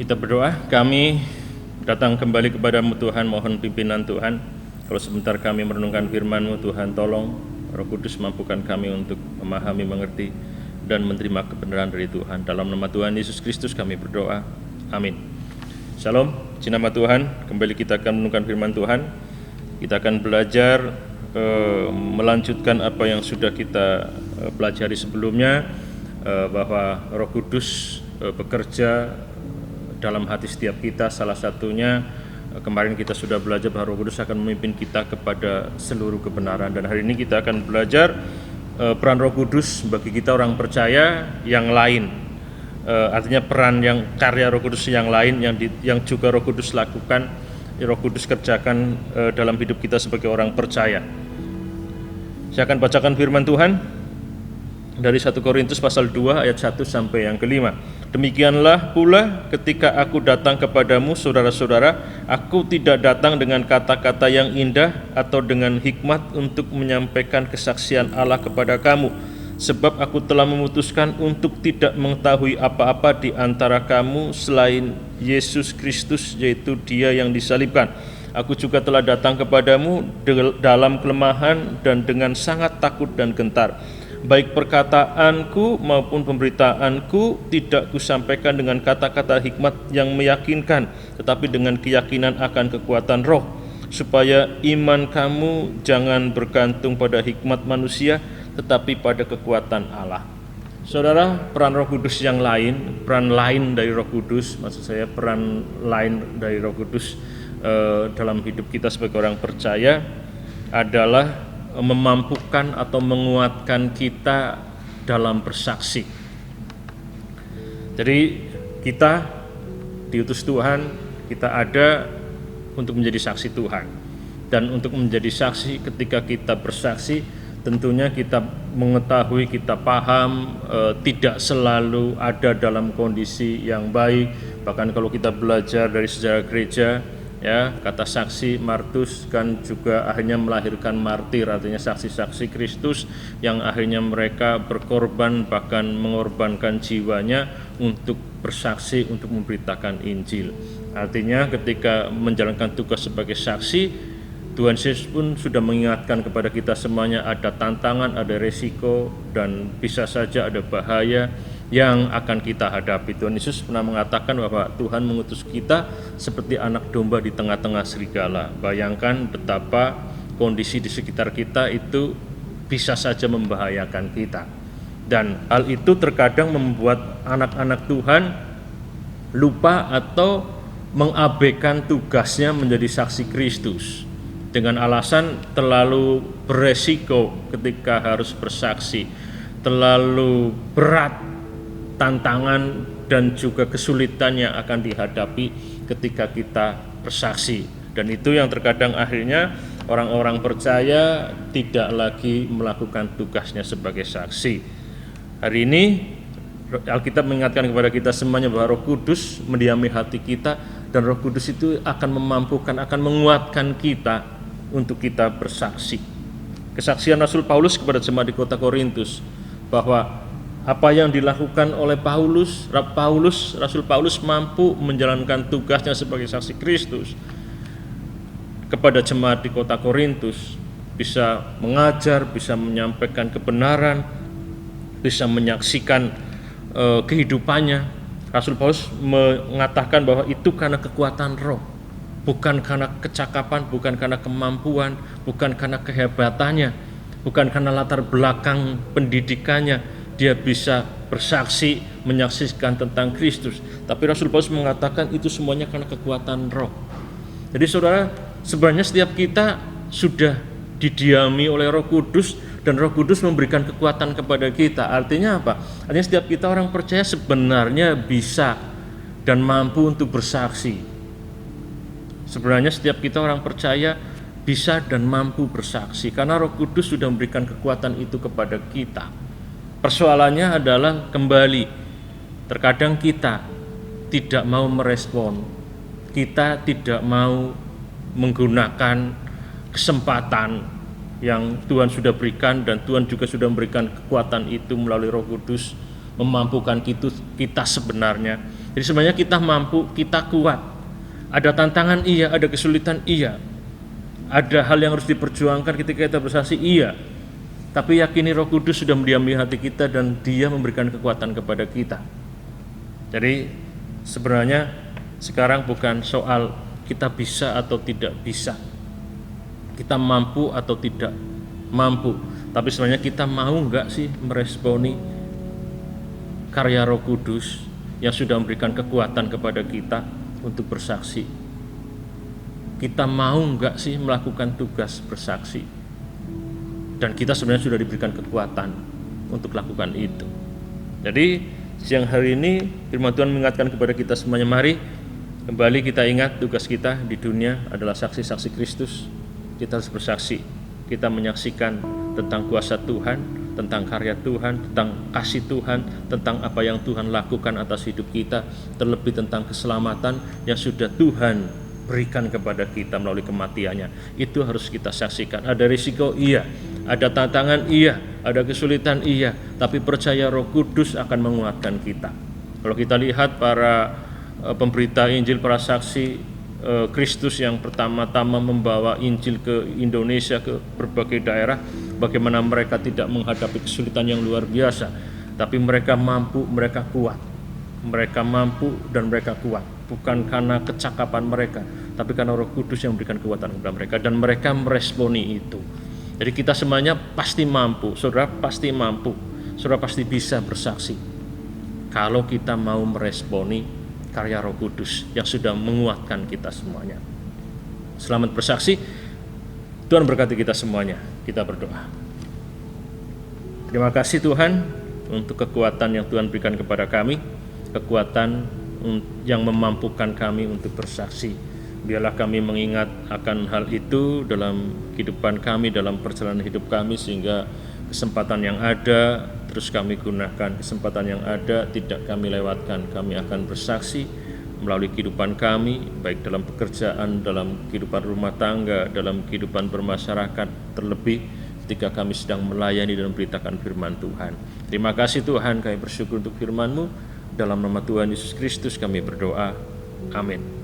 Kita berdoa, kami datang kembali kepadamu Tuhan, mohon pimpinan Tuhan. Kalau sebentar kami merenungkan firman-Mu Tuhan, tolong Roh Kudus mampukan kami untuk memahami, mengerti, dan menerima kebenaran dari Tuhan. Dalam nama Tuhan Yesus Kristus kami berdoa, amin. Shalom, puji nama Tuhan. Kembali kita akan merenungkan firman Tuhan. Kita akan belajar melanjutkan apa yang sudah kita pelajari sebelumnya, bahwa Roh Kudus bekerja dalam hati setiap kita. Salah satunya kemarin kita sudah belajar bahwa Roh Kudus akan memimpin kita kepada seluruh kebenaran, dan hari ini kita akan belajar peran Roh Kudus bagi kita orang percaya yang lain. Artinya peran yang karya Roh Kudus yang lain yang juga Roh Kudus lakukan, Roh Kudus kerjakan dalam hidup kita sebagai orang percaya. Saya akan bacakan firman Tuhan dari 1 Korintus pasal 2 ayat 1 sampai yang kelima. Demikianlah pula ketika aku datang kepadamu saudara-saudara, aku tidak datang dengan kata-kata yang indah atau dengan hikmat untuk menyampaikan kesaksian Allah kepada kamu, sebab aku telah memutuskan untuk tidak mengetahui apa-apa di antara kamu selain Yesus Kristus, yaitu Dia yang disalibkan. Aku juga telah datang kepadamu dalam kelemahan dan dengan sangat takut dan gentar. Baik perkataanku maupun pemberitaanku tidak kusampaikan dengan kata-kata hikmat yang meyakinkan, tetapi dengan keyakinan akan kekuatan roh, supaya iman kamu jangan bergantung pada hikmat manusia, tetapi pada kekuatan Allah. Saudara, peran Roh Kudus yang lain, peran lain dari Roh Kudus, maksud saya peran lain dari Roh Kudus dalam hidup kita sebagai orang percaya adalah memampukan atau menguatkan kita dalam bersaksi. Jadi kita diutus Tuhan, kita ada untuk menjadi saksi Tuhan. Dan untuk menjadi saksi, ketika kita bersaksi, tentunya kita mengetahui, kita paham, tidak selalu ada dalam kondisi yang baik. Bahkan kalau kita belajar dari sejarah gereja, ya, kata saksi martus kan juga akhirnya melahirkan martir, artinya saksi-saksi Kristus yang akhirnya mereka berkorban, bahkan mengorbankan jiwanya untuk bersaksi, untuk memberitakan Injil. Artinya ketika menjalankan tugas sebagai saksi, Tuhan Yesus pun sudah mengingatkan kepada kita semuanya, ada tantangan, ada resiko, dan bisa saja ada bahaya yang akan kita hadapi. Tuhan Yesus pernah mengatakan bahwa Tuhan mengutus kita seperti anak domba di tengah-tengah serigala. Bayangkan betapa kondisi di sekitar kita itu bisa saja membahayakan kita. Dan hal itu terkadang membuat anak-anak Tuhan lupa atau mengabaikan tugasnya menjadi saksi Kristus dengan alasan terlalu beresiko ketika harus bersaksi, terlalu berat tantangan dan juga kesulitan yang akan dihadapi ketika kita bersaksi. Dan itu yang terkadang akhirnya orang-orang percaya tidak lagi melakukan tugasnya sebagai saksi. Hari ini Alkitab mengingatkan kepada kita semuanya bahwa Roh Kudus mendiami hati kita, dan Roh Kudus itu akan memampukan, akan menguatkan kita untuk kita bersaksi. Kesaksian Rasul Paulus kepada jemaat di kota Korintus, bahwa apa yang dilakukan oleh Rasul Paulus mampu menjalankan tugasnya sebagai saksi Kristus kepada jemaat di kota Korintus, bisa mengajar, bisa menyampaikan kebenaran, bisa menyaksikan kehidupannya. Rasul Paulus mengatakan bahwa itu karena kekuatan roh, bukan karena kecakapan, bukan karena kemampuan, bukan karena kehebatannya, bukan karena latar belakang pendidikannya dia bisa bersaksi, menyaksikan tentang Kristus. Tapi Rasul Paulus mengatakan itu semuanya karena kekuatan roh. Jadi saudara, sebenarnya setiap kita sudah didiami oleh Roh Kudus, dan Roh Kudus memberikan kekuatan kepada kita. Artinya apa? Artinya setiap kita orang percaya sebenarnya bisa dan mampu untuk bersaksi. Sebenarnya setiap kita orang percaya bisa dan mampu bersaksi karena Roh Kudus sudah memberikan kekuatan itu kepada kita. Persoalannya adalah kembali, terkadang kita tidak mau merespon, kita tidak mau menggunakan kesempatan yang Tuhan sudah berikan, dan Tuhan juga sudah memberikan kekuatan itu melalui Roh Kudus, memampukan kita sebenarnya Jadi sebenarnya kita mampu, kita kuat. Ada tantangan iya, ada kesulitan iya. Ada hal yang harus diperjuangkan ketika kita bersaksi iya. Tapi yakini Roh Kudus sudah mendiami hati kita dan Dia memberikan kekuatan kepada kita. Jadi sebenarnya sekarang bukan soal kita bisa atau tidak bisa, kita mampu atau tidak mampu, tapi sebenarnya kita mau nggak sih meresponi karya Roh Kudus yang sudah memberikan kekuatan kepada kita untuk bersaksi. Kita mau nggak sih melakukan tugas bersaksi? Dan kita sebenarnya sudah diberikan kekuatan untuk lakukan itu. Jadi siang hari ini firman Tuhan mengingatkan kepada kita semuanya, mari kembali kita ingat tugas kita di dunia adalah saksi-saksi Kristus. Kita harus bersaksi, kita menyaksikan tentang kuasa Tuhan, tentang karya Tuhan, tentang kasih Tuhan, tentang apa yang Tuhan lakukan atas hidup kita, terlebih tentang keselamatan yang sudah Tuhan berikan kepada kita melalui kematiannya. Itu harus kita saksikan. Ada risiko iya, ada tantangan iya, ada kesulitan iya, tapi percaya Roh Kudus akan menguatkan kita. Kalau kita lihat para pemberita Injil, para saksi Kristus yang pertama-tama membawa Injil ke Indonesia, ke berbagai daerah, bagaimana mereka tidak menghadapi kesulitan yang luar biasa, tapi mereka mampu, mereka kuat. Mereka mampu dan mereka kuat, bukan karena kecakapan mereka, tapi karena Roh Kudus yang memberikan kekuatan kepada mereka, dan mereka meresponi itu. Jadi kita semuanya pasti mampu, saudara pasti mampu, saudara pasti bisa bersaksi kalau kita mau meresponi karya Roh Kudus yang sudah menguatkan kita semuanya. Selamat bersaksi. Tuhan berkati kita semuanya. Kita berdoa. Terima kasih Tuhan untuk kekuatan yang Tuhan berikan kepada kami, kekuatan yang memampukan kami untuk bersaksi. Biarlah kami mengingat akan hal itu dalam kehidupan kami, dalam perjalanan hidup kami, sehingga kesempatan yang ada terus kami gunakan, kesempatan yang ada tidak kami lewatkan. Kami akan bersaksi melalui kehidupan kami, baik dalam pekerjaan, dalam kehidupan rumah tangga, dalam kehidupan bermasyarakat, terlebih ketika kami sedang melayani dan memberitakan firman Tuhan. Terima kasih Tuhan, kami bersyukur untuk firman-Mu. Dalam nama Tuhan Yesus Kristus kami berdoa. Amin.